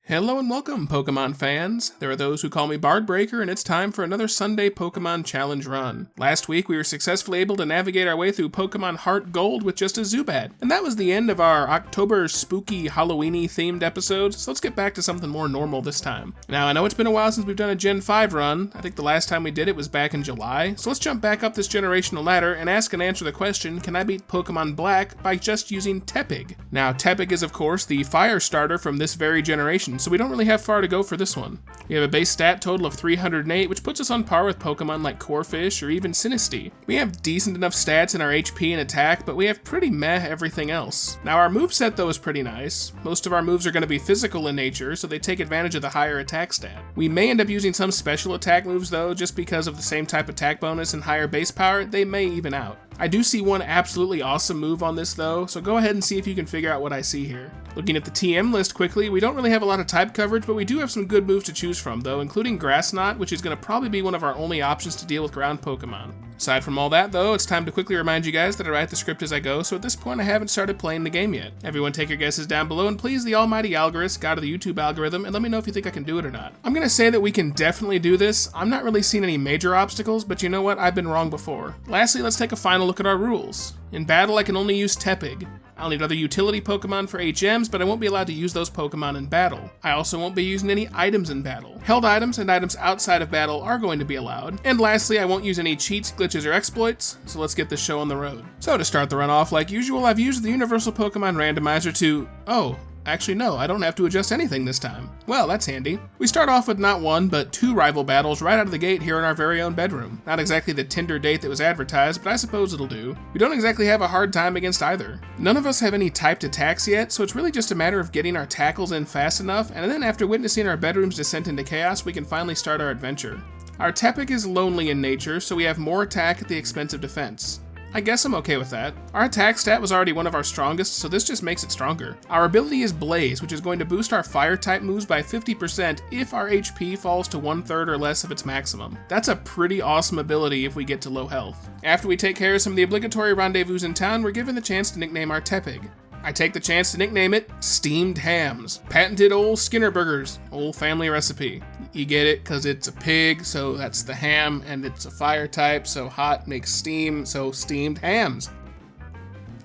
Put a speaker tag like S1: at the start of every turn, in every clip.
S1: Hello and welcome, Pokemon fans. There are those who call me Bard Breaker, and it's time for another Sunday Pokemon Challenge run. Last week, we were successfully able to navigate our way through Pokemon Heart Gold with just a Zubat, and that was the end of our October spooky Halloween-y themed episodes, so let's get back to something more normal this time. Now, I know it's been a while since we've done a Gen 5 run. I think the last time we did it was back in July, so let's jump back up this generational ladder and ask and answer the question, can I beat Pokemon Black by just using TEPIG? Now, TEPIG is, of course, the fire starter from this very generation, so we don't really have far to go for this one. We have a base stat total of 308, which puts us on par with Pokemon like Corphish or even Sinistea. We have decent enough stats in our HP and attack, but we have pretty meh everything else. Now our moveset though is pretty nice. Most of our moves are going to be physical in nature, so they take advantage of the higher attack stat. We may end up using some special attack moves though, just because of the same type attack bonus and higher base power, they may even out. I do see one absolutely awesome move on this though, so go ahead and see if you can figure out what I see here. Looking at the TM list quickly, we don't really have a lot of type coverage, but we do have some good moves to choose from though, including Grass Knot, which is going to probably be one of our only options to deal with ground Pokemon. Aside from all that though, it's time to quickly remind you guys that I write the script as I go, so at this point I haven't started playing the game yet. Everyone take your guesses down below, and please the almighty algorithm, god of the YouTube algorithm, and let me know if you think I can do it or not. I'm going to say that we can definitely do this. I'm not really seeing any major obstacles, but you know what, I've been wrong before. Lastly, let's take a final look at our rules. In battle I can only use TEPIG. I'll need other utility Pokemon for HMs, but I won't be allowed to use those Pokemon in battle. I also won't be using any items in battle. Held items and items outside of battle are going to be allowed. And lastly, I won't use any cheats, glitches, or exploits, so let's get this show on the road. So to start the run off, like usual, I've used the Universal Pokemon Randomizer to... Actually, no, I don't have to adjust anything this time. Well, that's handy. We start off with not one, but two rival battles right out of the gate here in our very own bedroom. Not exactly the Tinder date that was advertised, but I suppose it'll do. We don't exactly have a hard time against either. None of us have any typed attacks yet, so it's really just a matter of getting our tackles in fast enough, and then after witnessing our bedroom's descent into chaos, we can finally start our adventure. Our TEPIG is lonely in nature, so we have more attack at the expense of defense. I guess I'm okay with that. Our attack stat was already one of our strongest, so this just makes it stronger. Our ability is Blaze, which is going to boost our fire type moves by 50% if our HP falls to 1/3 or less of its maximum. That's a pretty awesome ability if we get to low health. After we take care of some of the obligatory rendezvous in town, we're given the chance to nickname our TEPIG. I take the chance to nickname it Steamed Hams. Patented old Skinner Burgers, old family recipe. You get it because it's a pig, so that's the ham, and it's a fire type, so hot makes steam, so steamed hams.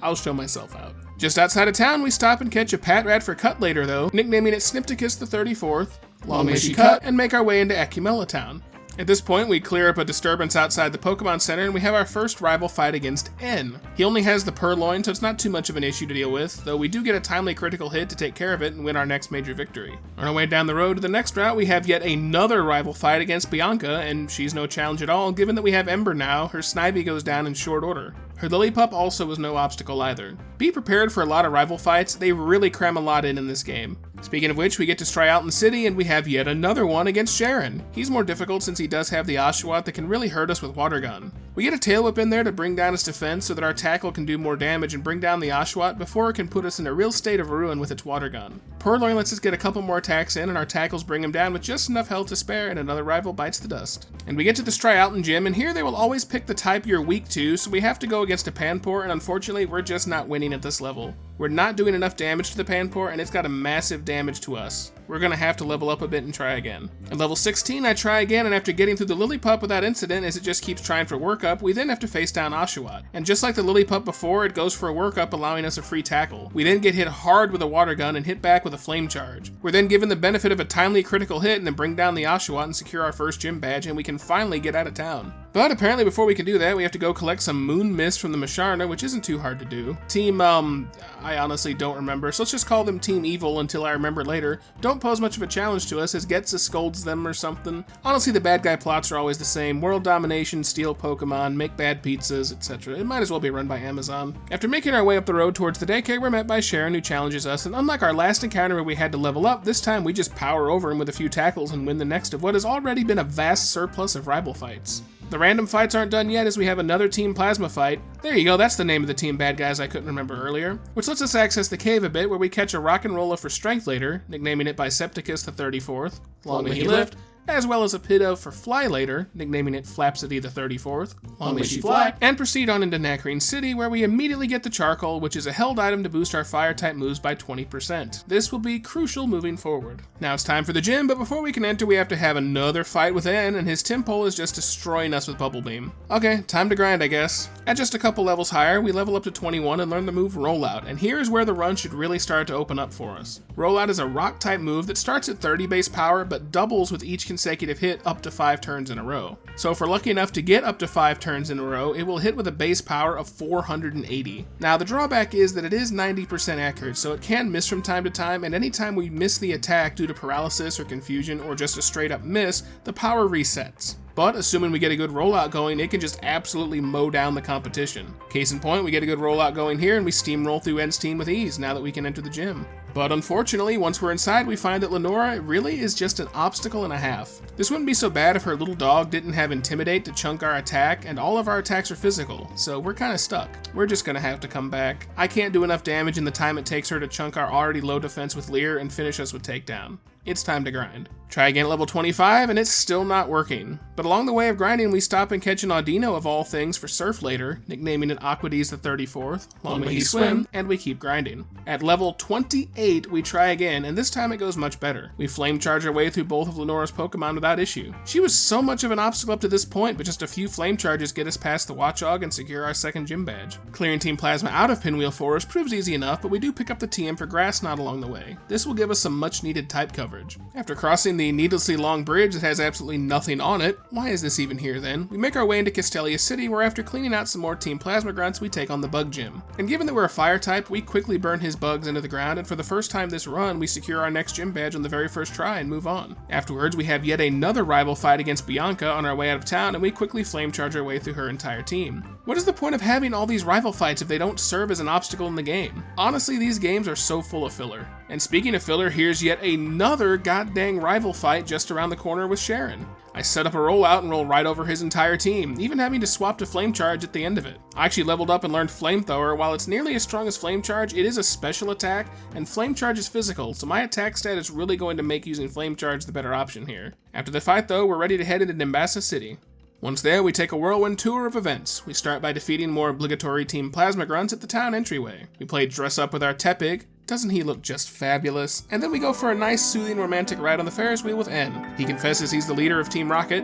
S1: I'll show myself out. Just outside of town, we stop and catch a Patrat for cut later though, nicknaming it Snipticus the 34th, long may she cut, and make our way into Ecumella Town. At this point, we clear up a disturbance outside the Pokemon Center, and we have our first rival fight against N. He only has the Purloin, so it's not too much of an issue to deal with, though we do get a timely critical hit to take care of it and win our next major victory. On our way down the road to the next route, we have yet another rival fight against Bianca, and she's no challenge at all, given that we have Ember now. Her Snivy goes down in short order. Her Lillipup also was no obstacle either. Be prepared for a lot of rival fights, they really cram a lot in this game. Speaking of which, we get to Strialton City, and we have yet another one against Sharon. He's more difficult since he does have the Oshawott that can really hurt us with Water Gun. We get a Tail Whip in there to bring down its defense so that our tackle can do more damage and bring down the Oshawott before it can put us in a real state of ruin with its Water Gun. Purloin lets us get a couple more attacks in, and our tackles bring him down with just enough health to spare, and another rival bites the dust. And we get to the Strialton Gym, and here they will always pick the type you're weak to, so we have to go against a Panpour, and unfortunately we're just not winning at this level. We're not doing enough damage to the Panpour, and it's got a massive damage to us. We're gonna have to level up a bit and try again. At level 16, I try again, and after getting through the Lillipup without incident, as it just keeps trying for workup, we then have to face down Oshawott. And just like the Lillipup before, it goes for a workup, allowing us a free tackle. We then get hit hard with a Water Gun and hit back with a Flame Charge. We're then given the benefit of a timely critical hit and then bring down the Oshawott and secure our first gym badge, and we can finally get out of town. But apparently before we can do that, we have to go collect some Moon Mist from the Masharna, which isn't too hard to do. Team, I honestly don't remember, so let's just call them Team Evil until I remember later. Don't pose much of a challenge to us, as Getza scolds them or something. Honestly, the bad guy plots are always the same. World domination, steal Pokemon, make bad pizzas, etc. It might as well be run by Amazon. After making our way up the road towards the daycare, we're met by Sharon, who challenges us, and unlike our last encounter where we had to level up, this time we just power over him with a few tackles and win the next of what has already been a vast surplus of rival fights. The random fights aren't done yet, as we have another Team Plasma fight. There you go, that's the name of the team bad guys I couldn't remember earlier. Which lets us access the cave a bit, where we catch a Rock'n'Rolla for strength later, nicknaming it Bicepticus the 34th, long may he lift, as well as a Pidove for Fly later, nicknaming it Flapsity the 34th, long may she fly, and proceed on into Nakreen City, where we immediately get the Charcoal, which is a held item to boost our fire-type moves by 20%. This will be crucial moving forward. Now it's time for the gym, but before we can enter, we have to have another fight with N, and his Timpole is just destroying us with Bubble Beam. Okay, time to grind, I guess. At just a couple levels higher, we level up to 21 and learn the move Rollout, and here is where the run should really start to open up for us. Rollout is a rock-type move that starts at 30 base power, but doubles with each consecutive hit up to 5 turns in a row. So if we're lucky enough to get up to 5 turns in a row, it will hit with a base power of 480. Now the drawback is that it is 90% accurate, so it can miss from time to time, and anytime we miss the attack due to paralysis or confusion or just a straight up miss, the power resets. But assuming we get a good rollout going, it can just absolutely mow down the competition. Case in point, we get a good rollout going here and we steamroll through N's team with ease now that we can enter the gym. But unfortunately, once we're inside, we find that Lenora really is just an obstacle and a half. This wouldn't be so bad if her little dog didn't have Intimidate to chunk our attack, and all of our attacks are physical, so we're kinda stuck. We're just gonna have to come back. I can't do enough damage in the time it takes her to chunk our already low defense with Leer and finish us with Takedown. It's time to grind. Try again at level 25, and it's still not working. But along the way of grinding, we stop and catch an Audino of all things for Surf later, nicknaming it Aquades the 34th, long may he swim, and we keep grinding. At level 28, we try again, and this time it goes much better. We flame charge our way through both of Lenora's Pokemon without issue. She was so much of an obstacle up to this point, but just a few flame charges get us past the Watchog and secure our second gym badge. Clearing Team Plasma out of Pinwheel Forest proves easy enough, but we do pick up the TM for Grass Knot along the way. This will give us some much needed type coverage. After crossing the needlessly long bridge that has absolutely nothing on it, why is this even here then? We make our way into Castelia City, where after cleaning out some more Team Plasma grunts, we take on the Bug Gym. And given that we're a fire type, we quickly burn his bugs into the ground, and for the first time this run, we secure our next gym badge on the very first try and move on. Afterwards, we have yet another rival fight against Bianca on our way out of town, and we quickly flame charge our way through her entire team. What is the point of having all these rival fights if they don't serve as an obstacle in the game? Honestly, these games are so full of filler. And speaking of filler, here's yet another goddamn rival fight just around the corner with Sharon. I set up a rollout and roll right over his entire team, even having to swap to Flame Charge at the end of it. I actually leveled up and learned Flamethrower. While it's nearly as strong as Flame Charge, it is a special attack, and Flame Charge is physical, so my attack stat is really going to make using Flame Charge the better option here. After the fight though, we're ready to head into Nimbasa City. Once there, we take a whirlwind tour of events. We start by defeating more obligatory Team Plasma grunts at the town entryway. We play Dress Up with our Tepig. Doesn't he look just fabulous? And then we go for a nice, soothing, romantic ride on the Ferris wheel with N. He confesses he's the leader of Team Rocket,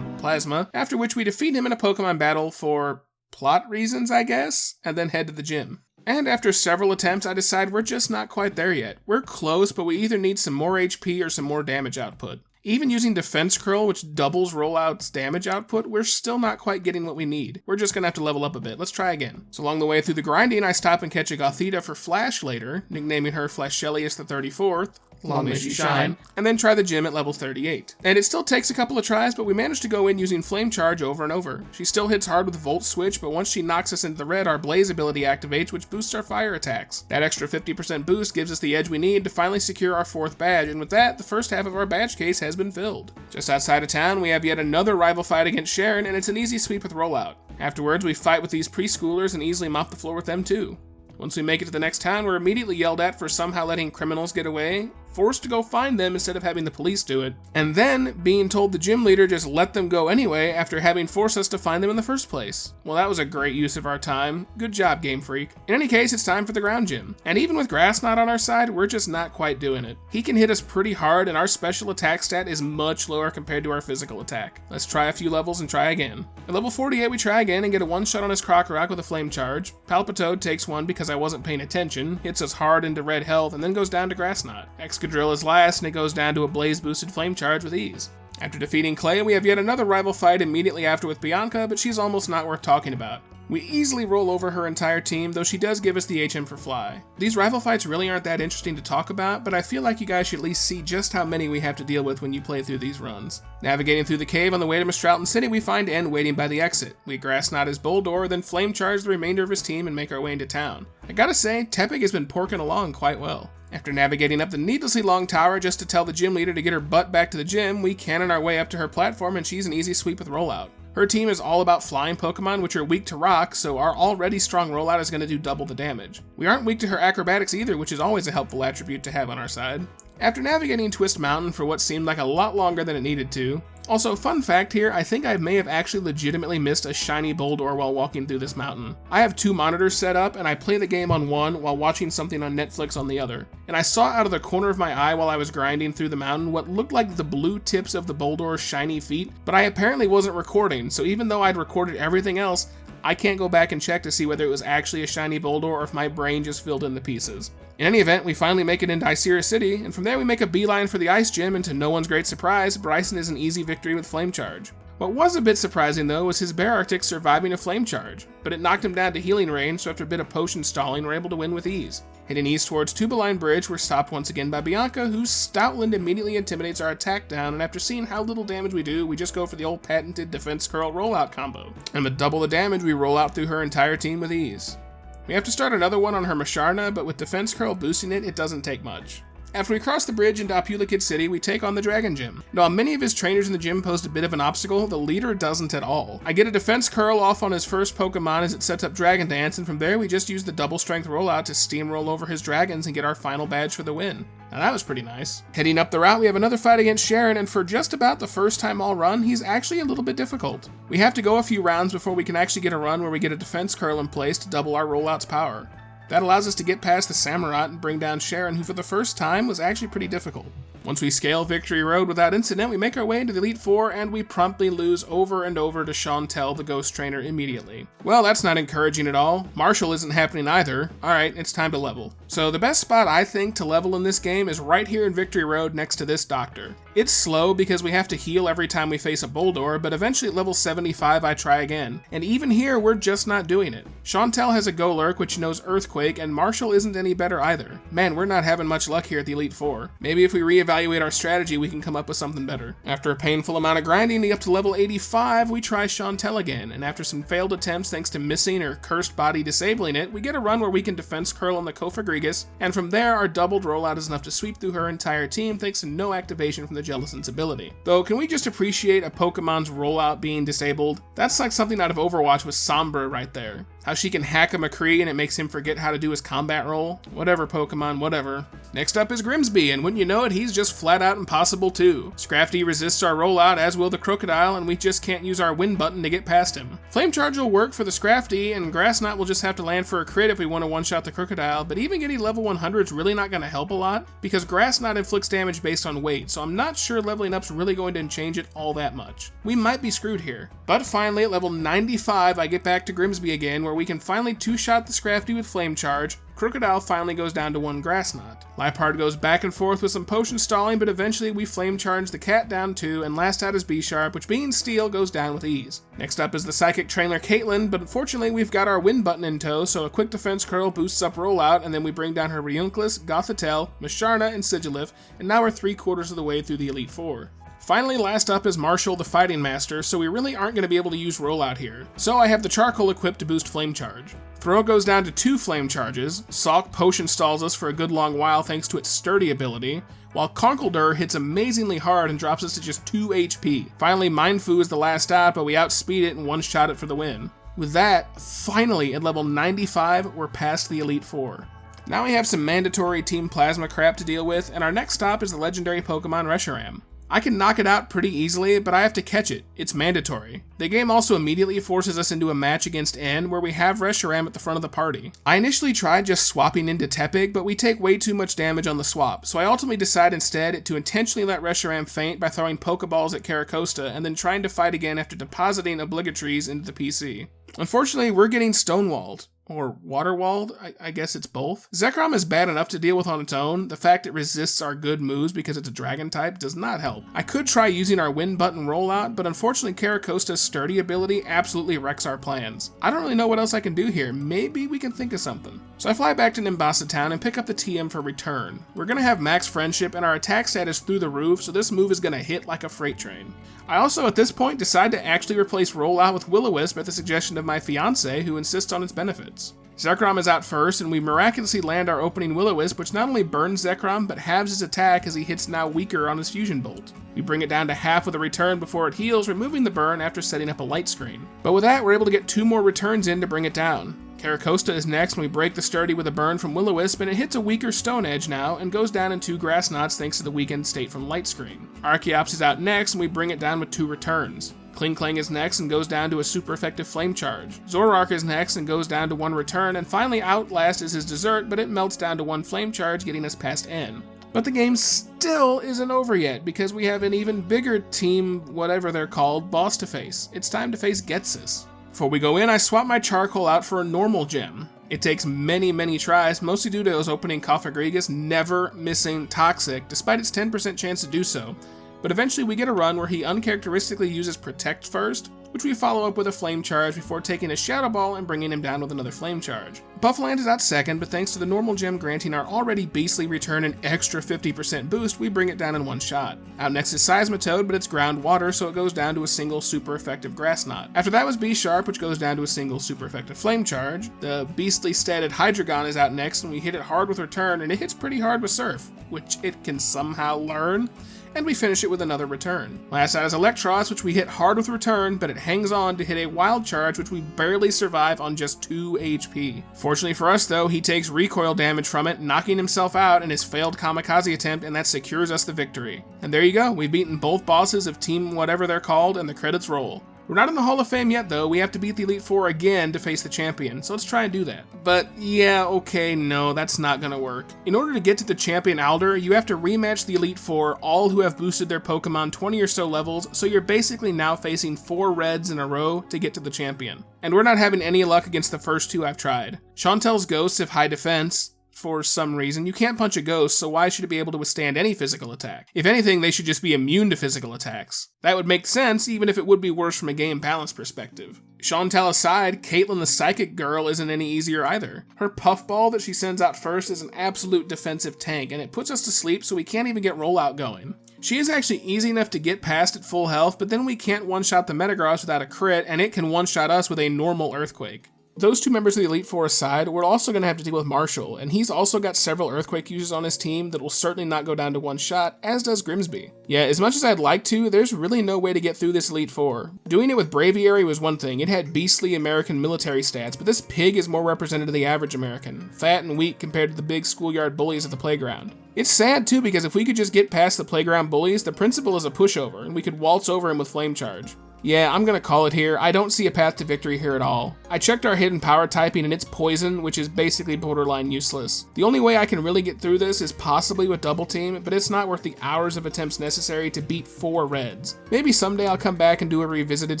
S1: Plasma, after which we defeat him in a Pokemon battle for plot reasons, I guess, and then head to the gym. And after several attempts, I decide we're just not quite there yet. We're close, but we either need some more HP or some more damage output. Even using Defense Curl, which doubles Rollout's damage output, we're still not quite getting what we need. We're just gonna have to level up a bit. Let's try again. So along the way through the grinding, I stop and catch a Gothita for Flash later, nicknaming her Flashelius the 34th, long may she shine, and then try the gym at level 38. And it still takes a couple of tries, but we manage to go in using Flame Charge over and over. She still hits hard with Volt Switch, but once she knocks us into the red, our Blaze ability activates, which boosts our fire attacks. That extra 50% boost gives us the edge we need to finally secure our 4th badge, and with that, the first half of our badge case has been filled. Just outside of town, we have yet another rival fight against Sharon, and it's an easy sweep with Rollout. Afterwards, we fight with these preschoolers and easily mop the floor with them too. Once we make it to the next town, we're immediately yelled at for somehow letting criminals get away, forced to go find them instead of having the police do it, and then being told the gym leader just let them go anyway after having forced us to find them in the first place. Well, that was a great use of our time. Good job, Game Freak. In any case, it's time for the ground gym. And even with Grass Knot on our side, we're just not quite doing it. He can hit us pretty hard, and our special attack stat is much lower compared to our physical attack. Let's try a few levels and try again. At level 48, we try again and get a one-shot on his Crocorock with a Flame Charge. Palpitoad takes one because I wasn't paying attention, hits us hard into red health, and then goes down to Grass Knot. Excadrill is last, and it goes down to a Blaze boosted Flame Charge with ease. After defeating Clay, we have yet another rival fight immediately after with Bianca, but she's almost not worth talking about. We easily roll over her entire team, though she does give us the HM for Fly. These rival fights really aren't that interesting to talk about, but I feel like you guys should at least see just how many we have to deal with when you play through these runs. Navigating through the cave on the way to Mistralton City, we find N waiting by the exit. We Grass Knot his Bulldor, then Flame Charge the remainder of his team and make our way into town. I gotta say, Tepig has been porking along quite well. After navigating up the needlessly long tower just to tell the gym leader to get her butt back to the gym, we cannon our way up to her platform and she's an easy sweep with Rollout. Her team is all about flying Pokemon, which are weak to rock, so our already strong Rollout is going to do double the damage. We aren't weak to her acrobatics either, which is always a helpful attribute to have on our side. After navigating Twist Mountain for what seemed like a lot longer than it needed to. Also, fun fact here, I think I may have actually legitimately missed a shiny Boldore while walking through this mountain. I have 2 monitors set up, and I play the game on one while watching something on Netflix on the other. And I saw out of the corner of my eye while I was grinding through the mountain what looked like the blue tips of the Boldore's shiny feet, but I apparently wasn't recording, so even though I'd recorded everything else, I can't go back and check to see whether it was actually a shiny Boldore or if my brain just filled in the pieces. In any event, we finally make it into Icera City, and from there we make a beeline for the Ice Gym, and to no one's great surprise, Bryson is an easy victory with Flame Charge. What was a bit surprising though was his Bear Arctic surviving a Flame Charge, but it knocked him down to healing range, so after a bit of potion stalling, we're able to win with ease. Heading east towards Tubeline Bridge, we're stopped once again by Bianca, whose Stoutland immediately intimidates our attack down, and after seeing how little damage we do, we just go for the old patented Defense Curl rollout combo. And with double the damage, we roll out through her entire team with ease. We have to start another one on her Masharna, but with Defense Curl boosting it, it doesn't take much. After we cross the bridge into Apulakid City, we take on the Dragon Gym. Now, while many of his trainers in the gym posed a bit of an obstacle, the leader doesn't at all. I get a Defense Curl off on his first Pokemon as it sets up Dragon Dance, and from there we just use the double strength rollout to steamroll over his dragons and get our final badge for the win. Now that was pretty nice. Heading up the route, we have another fight against Sharon, and for just about the first time all run, he's actually a little bit difficult. We have to go a few rounds before we can actually get a run where we get a Defense Curl in place to double our rollout's power. That allows us to get past the Samurott and bring down Sharon, who for the first time was actually pretty difficult. Once we scale Victory Road without incident, we make our way into the Elite Four, and we promptly lose over and over to Chantel, the Ghost Trainer, immediately. Well, that's not encouraging at all. Marshall isn't happening either. Alright, it's time to level. So the best spot I think to level in this game is right here in Victory Road next to this doctor. It's slow because we have to heal every time we face a Boldore, but eventually at level 75 I try again. And even here, we're just not doing it. Chantel has a Golurk, which knows Earthquake, and Marshall isn't any better either. Man, we're not having much luck here at the Elite Four. Maybe if we reevaluate our strategy, we can come up with something better. After a painful amount of grinding to get up to level 85, we try Chantel again, and after some failed attempts thanks to missing or cursed body disabling it, we get a run where we can Defense Curl on the Kofagrigus, and from there our doubled rollout is enough to sweep through her entire team thanks to no activation from the Jellicent's ability. Though, can we just appreciate a Pokemon's rollout being disabled? That's like something out of Overwatch with Sombra right there. How she can hack a McCree and it makes him forget how to do his combat roll. Whatever, Pokemon, whatever. Next up is Grimsby, and wouldn't you know it, he's just flat out impossible too. Scrafty resists our rollout, as will the Crocodile, and we just can't use our win button to get past him. Flame Charge will work for the Scrafty, and Grass Knot will just have to land for a crit if we want to one-shot the Crocodile, but even getting level 100 is really not going to help a lot, because Grass Knot inflicts damage based on weight, so I'm not sure leveling up's really going to change it all that much. We might be screwed here. But finally, at level 95, I get back to Grimsby again, where we can finally two-shot the Scrafty with Flame Charge. Crocodile finally goes down to 1 Grass Knot. Liepard goes back and forth with some potion stalling, but eventually we Flame Charge the cat down too, and last out is B-Sharp, which being Steel goes down with ease. Next up is the Psychic Trainer Caitlyn, but unfortunately we've got our win button in tow, so a quick Defense Curl boosts up rollout, and then we bring down her Reuniclus, Gothitelle, Masharna, and Sigilyph, and now we're 3/4 of the way through the Elite Four. Finally, last up is Marshall, the Fighting Master, so we really aren't going to be able to use rollout here. So I have the Charcoal equipped to boost Flame Charge. Throw goes down to 2 Flame Charges, Salk Potion stalls us for a good long while thanks to its Sturdy ability, while Conkeldurr hits amazingly hard and drops us to just 2 HP. Finally, Mindfu is the last out, but we outspeed it and one-shot it for the win. With that, finally, at level 95, we're past the Elite Four. Now we have some mandatory Team Plasma crap to deal with, and our next stop is the legendary Pokemon Reshiram. I can knock it out pretty easily, but I have to catch it. It's mandatory. The game also immediately forces us into a match against N, where we have Reshiram at the front of the party. I initially tried just swapping into Tepig, but we take way too much damage on the swap, so I ultimately decide instead to intentionally let Reshiram faint by throwing Pokeballs at Caracosta, and then trying to fight again after depositing Obligatories into the PC. Unfortunately, we're getting stonewalled. Or waterwalled? I guess it's both. Zekrom is bad enough to deal with on its own. The fact it resists our good moves because it's a dragon type does not help. I could try using our win button rollout, but unfortunately Caracosta's Sturdy ability absolutely wrecks our plans. I don't really know what else I can do here. Maybe we can think of something. So I fly back to Nimbasa Town and pick up the TM for return. We're gonna have max friendship and our attack stat is through the roof, so this move is gonna hit like a freight train. I also at this point decide to actually replace rollout with Will-O-Wisp at the suggestion of my fiance, who insists on its benefits. Zekrom is out first, and we miraculously land our opening Will-O-Wisp, which not only burns Zekrom, but halves his attack as he hits now weaker on his Fusion Bolt. We bring it down to half with a return before it heals, removing the burn after setting up a light screen. But with that, we're able to get 2 more returns in to bring it down. Caracosta is next, and we break the sturdy with a burn from Will-O-Wisp, and it hits a weaker Stone Edge now, and goes down in 2 Grass Knots thanks to the weakened state from Light Screen. Archeops is out next, and we bring it down with 2 returns. Kling Klang is next and goes down to a super effective Flame Charge. Zoroark is next and goes down to 1 return, and finally Outlast is his dessert, but it melts down to 1 Flame Charge, getting us past N. But the game still isn't over yet, because we have an even bigger team, whatever they're called, boss to face. It's time to face Getsis. Before we go in, I swap my charcoal out for a normal gem. It takes many tries, mostly due to those opening Cofagrigus never missing Toxic, despite its 10% chance to do so. But eventually we get a run where he uncharacteristically uses Protect first, which we follow up with a Flame Charge before taking a Shadow Ball and bringing him down with another Flame Charge. Buffland is out second, but thanks to the normal gem granting our already beastly return an extra 50% boost, we bring it down in 1 shot. Out next is Seismitoad, but it's ground water, so it goes down to a single super effective Grass Knot. After that was B-Sharp, which goes down to a single super effective Flame Charge. The beastly statted Hydreigon is out next, and we hit it hard with Return, and it hits pretty hard with Surf, which it can somehow learn. And we finish it with another return. Last out is Electros, which we hit hard with Return, but it hangs on to hit a Wild Charge, which we barely survive on just 2 HP. Fortunately for us though, he takes recoil damage from it, knocking himself out in his failed kamikaze attempt, and that secures us the victory. And there you go, we've beaten both bosses of Team whatever they're called, and the credits roll. We're not in the Hall of Fame yet though, we have to beat the Elite Four again to face the champion, so let's try and do that. But yeah, okay, no, that's not gonna work. In order to get to the champion Alder, you have to rematch the Elite Four, all who have boosted their Pokemon 20 or so levels, so you're basically now facing 4 reds in a row to get to the champion. And we're not having any luck against the first 2 I've tried. Chantel's ghosts have high defense. For some reason, you can't punch a ghost, so why should it be able to withstand any physical attack? If anything, they should just be immune to physical attacks. That would make sense, even if it would be worse from a game balance perspective. Chantel aside, Caitlyn the Psychic Girl isn't any easier either. Her Puffball that she sends out first is an absolute defensive tank, and it puts us to sleep so we can't even get rollout going. She is actually easy enough to get past at full health, but then we can't one-shot the Metagross without a crit, and it can one-shot us with a normal Earthquake. Those 2 members of the Elite Four aside, we're also going to have to deal with Marshall, and he's also got several Earthquake users on his team that will certainly not go down to 1 shot, as does Grimsby. Yeah, as much as I'd like to, there's really no way to get through this Elite Four. Doing it with Braviary was one thing, it had beastly American military stats, but this pig is more representative of the average American, fat and weak compared to the big schoolyard bullies at the playground. It's sad too, because if we could just get past the playground bullies, the principal is a pushover, and we could waltz over him with Flame Charge. Yeah, I'm gonna call it here. I don't see a path to victory here at all. I checked our hidden power typing and it's poison, which is basically borderline useless. The only way I can really get through this is possibly with double team, but it's not worth the hours of attempts necessary to beat 4 reds. Maybe someday I'll come back and do a revisited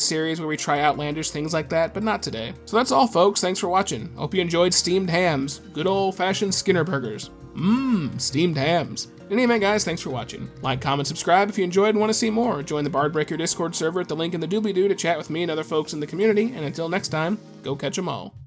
S1: series where we try outlandish things like that, but not today. So that's all folks, thanks for watching. Hope you enjoyed steamed hams. Good old fashioned Skinner burgers. Steamed hams. In any event, guys, thanks for watching. Like, comment, subscribe if you enjoyed and want to see more. Join the Bardbreaker Discord server at the link in the doobly-doo to chat with me and other folks in the community, and until next time, go catch 'em all.